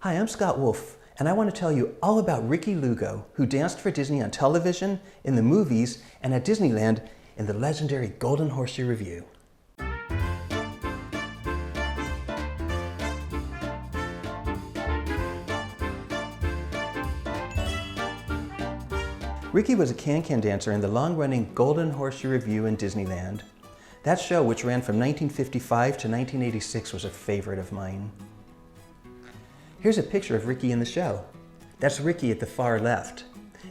Hi, I'm Scott Wolf, and I want to tell you all about Rikki Lugo, who danced for Disney on television, in the movies, and at Disneyland in the legendary Golden Horseshoe Revue. Rikki was a can-can dancer in the long-running Golden Horseshoe Revue in Disneyland. That show, which ran from 1955 to 1986, was a favorite of mine. Here's a picture of Rikki in the show. That's Rikki at the far left.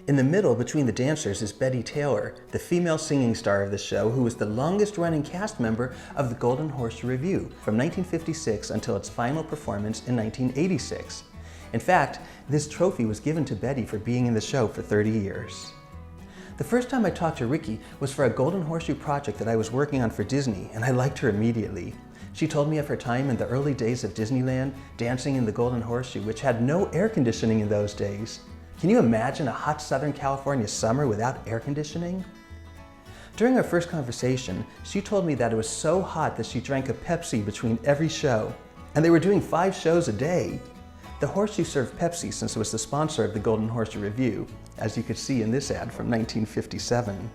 In the middle, between the dancers, is Betty Taylor, the female singing star of the show, who was the longest-running cast member of the Golden Horseshoe Revue from 1956 until its final performance in 1986. In fact, this trophy was given to Betty for being in the show for 30 years. The first time I talked to Rikki was for a Golden Horseshoe project that I was working on for Disney, and I liked her immediately. She told me of her time in the early days of Disneyland, dancing in the Golden Horseshoe, which had no air conditioning in those days. Can you imagine a hot Southern California summer without air conditioning? During our first conversation, she told me that it was so hot that she drank a Pepsi between every show, and they were doing 5 shows a day. The Horseshoe served Pepsi since it was the sponsor of the Golden Horseshoe Revue, as you could see in this ad from 1957.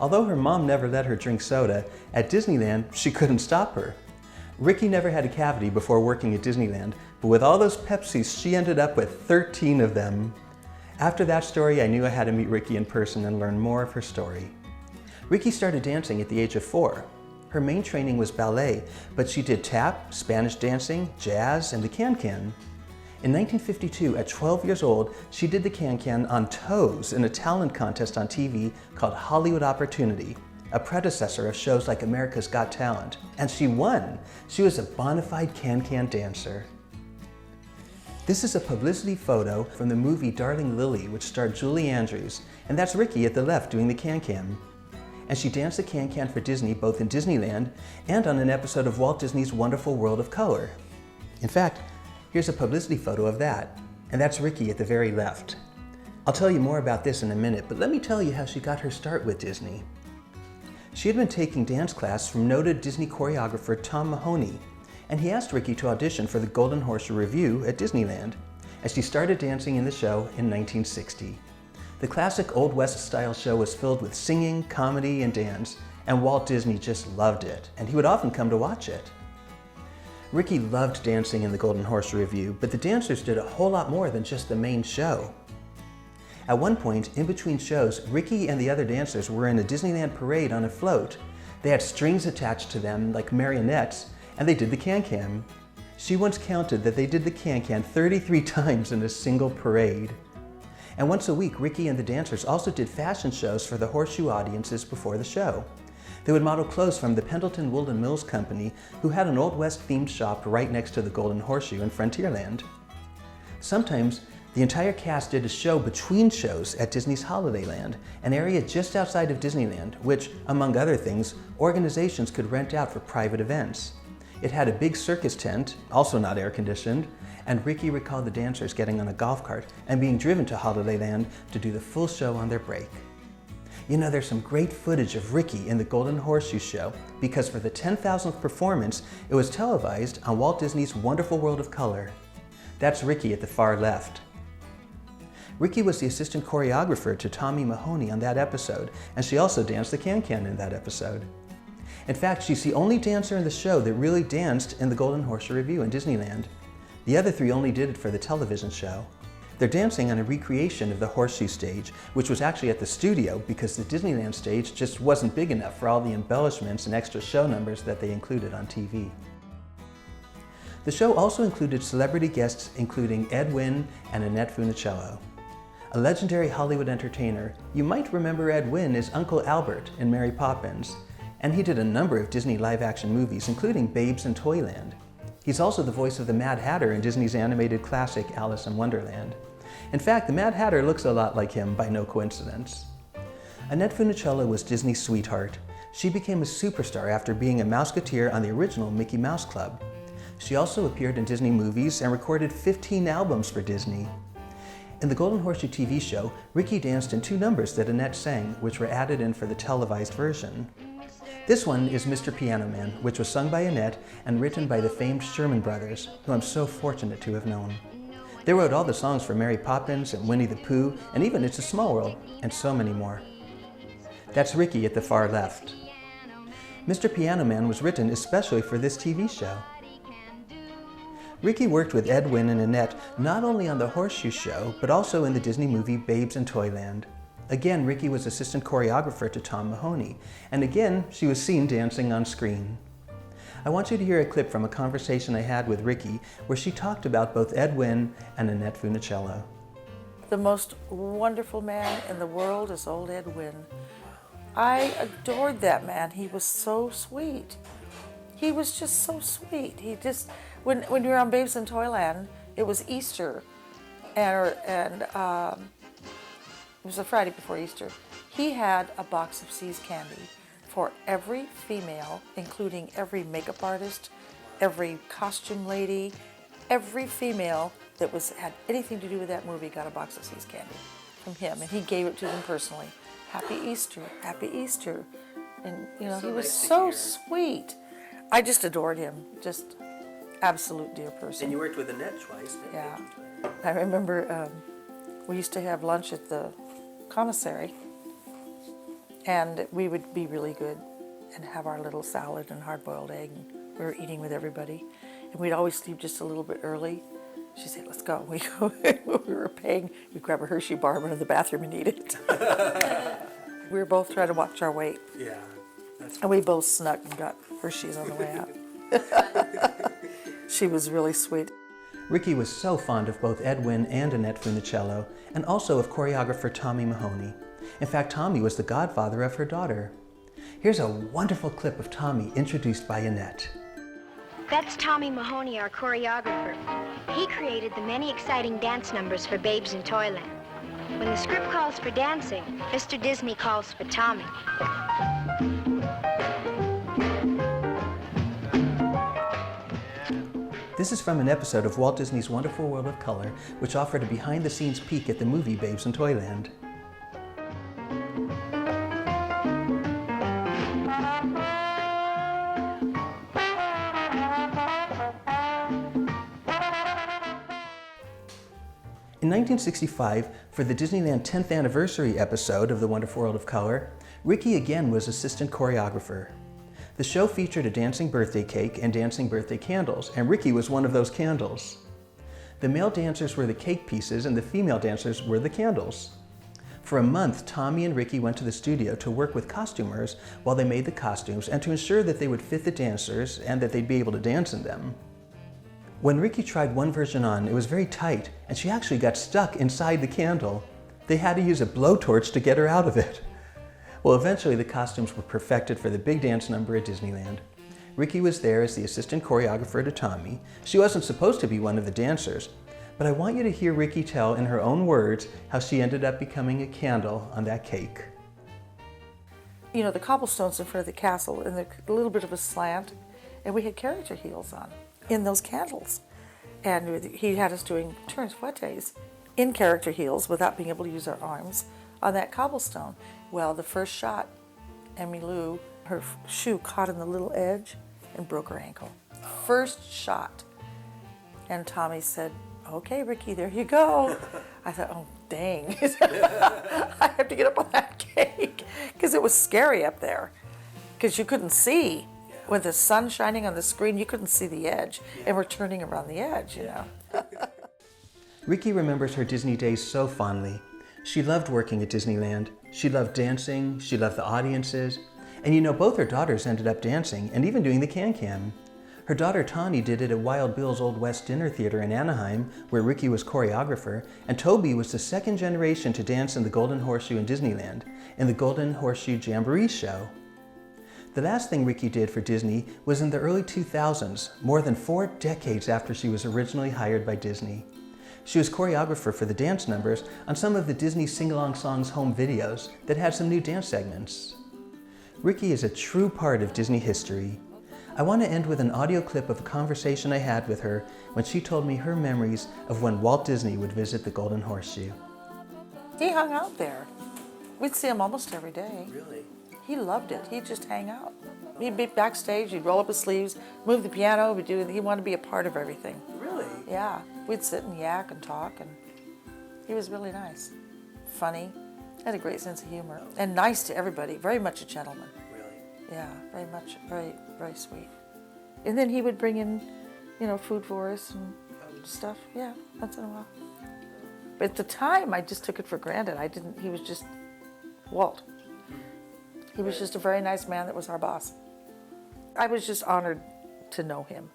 Although her mom never let her drink soda, at Disneyland, she couldn't stop her. Rikki never had a cavity before working at Disneyland, but with all those Pepsis, she ended up with 13 of them. After that story, I knew I had to meet Rikki in person and learn more of her story. Rikki started dancing at the age of 4. Her main training was ballet, but she did tap, Spanish dancing, jazz, and the can-can. In 1952, at 12 years old, she did the can-can on toes in a talent contest on TV called Hollywood Opportunity, a predecessor of shows like America's Got Talent. And she won! She was a bona fide can-can dancer. This is a publicity photo from the movie Darling Lily, which starred Julie Andrews, and that's Rikki at the left doing the can-can. And she danced the can-can for Disney both in Disneyland and on an episode of Walt Disney's Wonderful World of Color. In fact, here's a publicity photo of that, and that's Rikki at the very left. I'll tell you more about this in a minute, but let me tell you how she got her start with Disney. She had been taking dance class from noted Disney choreographer Tom Mahoney, and he asked Rikki to audition for the Golden Horseshoe Revue at Disneyland, as she started dancing in the show in 1960. The classic Old West style show was filled with singing, comedy, and dance, and Walt Disney just loved it, and he would often come to watch it. Rikki loved dancing in the Golden Horseshoe Revue, but the dancers did a whole lot more than just the main show. At one point, in between shows, Rikki and the other dancers were in a Disneyland parade on a float. They had strings attached to them like marionettes, and they did the can-can. She once counted that they did the can-can 33 times in a single parade. And once a week, Rikki and the dancers also did fashion shows for the Horseshoe audiences before the show. They would model clothes from the Pendleton Wool & Mills Company, who had an Old West-themed shop right next to the Golden Horseshoe in Frontierland. Sometimes, the entire cast did a show between shows at Disney's Holidayland, an area just outside of Disneyland, which, among other things, organizations could rent out for private events. It had a big circus tent, also not air-conditioned, and Rikki recalled the dancers getting on a golf cart and being driven to Holidayland to do the full show on their break. You know, there's some great footage of Rikki in the Golden Horseshoe show because for the 10,000th performance, it was televised on Walt Disney's Wonderful World of Color. That's Rikki at the far left. Rikki was the assistant choreographer to Tommy Mahoney on that episode, and she also danced the can-can in that episode. In fact, she's the only dancer in the show that really danced in the Golden Horseshoe Revue in Disneyland. The other 3 only did it for the television show. They're dancing on a recreation of the Horseshoe stage, which was actually at the studio because the Disneyland stage just wasn't big enough for all the embellishments and extra show numbers that they included on TV. The show also included celebrity guests including Ed Wynn and Annette Funicello. A legendary Hollywood entertainer, you might remember Ed Wynn as Uncle Albert in Mary Poppins, and he did a number of Disney live-action movies, including Babes and Toyland. He's also the voice of the Mad Hatter in Disney's animated classic Alice in Wonderland. In fact, the Mad Hatter looks a lot like him by no coincidence. Annette Funicello was Disney's sweetheart. She became a superstar after being a Mouseketeer on the original Mickey Mouse Club. She also appeared in Disney movies and recorded 15 albums for Disney. In the Golden Horseshoe TV show, Rikki danced in 2 numbers that Annette sang, which were added in for the televised version. This one is Mr. Piano Man, which was sung by Annette and written by the famed Sherman Brothers, who I'm so fortunate to have known. They wrote all the songs for Mary Poppins and Winnie the Pooh, and even It's a Small World, and so many more. That's Rikki at the far left. Mr. Piano Man was written especially for this TV show. Rikki worked with Ed Wynn and Annette not only on the Horseshoe Show, but also in the Disney movie Babes in Toyland. Again, Rikki was assistant choreographer to Tom Mahoney, and again, she was seen dancing on screen. I want you to hear a clip from a conversation I had with Rikki where she talked about both Ed Wynn and Annette Funicello. The most wonderful man in the world is old Ed Wynn. I adored that man. He was so sweet. He was just so sweet. He just, when we were on Babes in Toyland, it was Easter, and it was a Friday before Easter. He had a box of See's candy for every female, including every makeup artist, every costume lady, every female that had anything to do with that movie got a box of See's candy from him, and he gave it to them personally. Happy Easter, Happy Easter. And he was so sweet. I just adored him, just absolute dear person. And you worked with Annette twice. Yeah. I remember we used to have lunch at the commissary, and we would be really good and have our little salad and hard-boiled egg, and we were eating with everybody. And we'd always leave just a little bit early. She'd say, let's go. We go. We were paying. We'd grab a Hershey bar, run to the bathroom and eat it. We were both trying to watch our weight. Yeah. And we both snuck and got Hershey's on the way out. She was really sweet. Rikki was so fond of both Ed Wynn and Annette Funicello, and also of choreographer Tommy Mahoney. In fact, Tommy was the godfather of her daughter. Here's a wonderful clip of Tommy introduced by Annette. That's Tommy Mahoney, our choreographer. He created the many exciting dance numbers for Babes in Toyland. When the script calls for dancing, Mr. Disney calls for Tommy. This is from an episode of Walt Disney's Wonderful World of Color, which offered a behind-the-scenes peek at the movie Babes in Toyland. In 1965, for the Disneyland 10th anniversary episode of The Wonderful World of Color, Rikki again was assistant choreographer. The show featured a dancing birthday cake and dancing birthday candles, and Rikki was one of those candles. The male dancers were the cake pieces and the female dancers were the candles. For a month, Tommy and Rikki went to the studio to work with costumers while they made the costumes and to ensure that they would fit the dancers and that they'd be able to dance in them. When Rikki tried one version on, it was very tight, and she actually got stuck inside the candle. They had to use a blowtorch to get her out of it. Well, eventually the costumes were perfected for the big dance number at Disneyland. Rikki was there as the assistant choreographer to Tommy. She wasn't supposed to be one of the dancers, but I want you to hear Rikki tell in her own words how she ended up becoming a candle on that cake. You know, the cobblestones in front of the castle and a little bit of a slant, and we had character heels on in those candles. And he had us doing turns fouettes in character heels without being able to use our arms on that cobblestone. Well, the first shot, Emmy Lou, her shoe caught in the little edge and broke her ankle. First shot. And Tommy said, okay, Rikki, there you go. I thought, oh, dang. I have to get up on that cake. Because it was scary up there. Because you couldn't see. With the sun shining on the screen, you couldn't see the edge. And we're turning around the edge, you know. Rikki remembers her Disney days so fondly. She loved working at Disneyland. She loved dancing. She loved the audiences. And you know, both her daughters ended up dancing and even doing the can-can. Her daughter Tawny did it at Wild Bill's Old West Dinner Theater in Anaheim, where Rikki was choreographer, and Toby was the second generation to dance in the Golden Horseshoe in Disneyland, in the Golden Horseshoe Jamboree show. The last thing Rikki did for Disney was in the early 2000s, more than 4 decades after she was originally hired by Disney. She was choreographer for the dance numbers on some of the Disney Sing-Along Songs home videos that had some new dance segments. Rikki is a true part of Disney history. I want to end with an audio clip of a conversation I had with her when she told me her memories of when Walt Disney would visit the Golden Horseshoe. He hung out there. We'd see him almost every day. Really? He loved it. He'd just hang out. He'd be backstage, he'd roll up his sleeves, move the piano, he wanted to be a part of everything. Really? Yeah, we'd sit and yak and talk, and he was really nice, funny, had a great sense of humor, and nice to everybody, very much a gentleman. Really? Yeah, very much, very, very sweet. And then he would bring in, food for us and stuff, yeah, once in a while. But at the time, I just took it for granted. He was just Walt. He was just a very nice man that was our boss. I was just honored to know him.